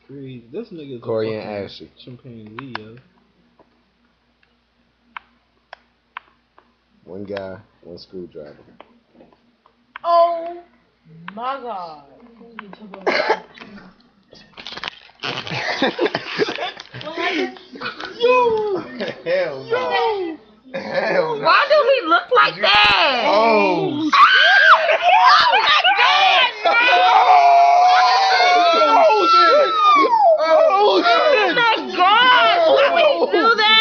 Three. This nigga's Corey a and fucking Ashley. chimpanzee, yo. One guy, one screwdriver. Oh my god. Yo! Hell no. Hell no. Why do he look like that? Oh! Oh my god! Oh shit! Oh shit! Oh my god! Why would he do that?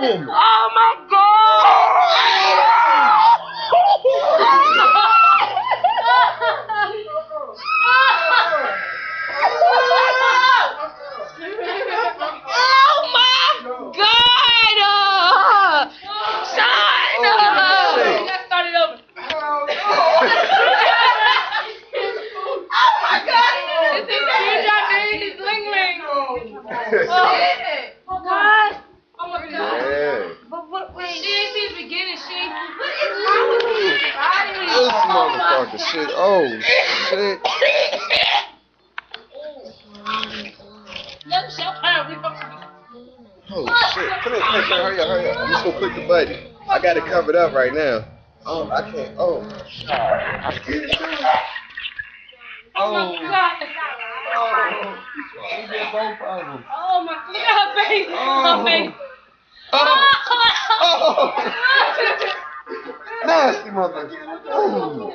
Oh my god! Oh my god! Son! Oh, shit. Start it over. Oh my god! It's a screwdriver, dude. It's ling ling. Oh god! Oh my god! Yeah. But what? Wait. She ain't seen the beginning. She ain't. What is wrong with me? This motherfucker shit. Oh shit. Young show her. We fucking. Oh shit. Come here, hurry up, hurry up. I'm just gonna click the button. I got it covered up right now. Oh, I can't. Oh. Oh my god! We did both of them. Oh my! Look at her face. Her face. Oh. Nasty motherfucker. Oh.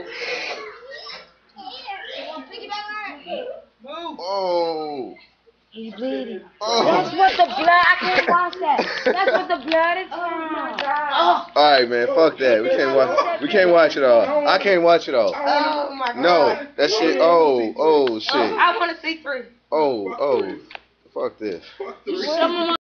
Oh. He's bleeding. Oh. That's what the blood. I can't watch that. That's what the blood is from. Oh my god. Oh. All right, man. Fuck that. We can't watch. We can't watch it all. I can't watch it all. Oh my god. No, that shit. Oh, oh shit. I want to see three. Oh, oh. Fuck this. Someone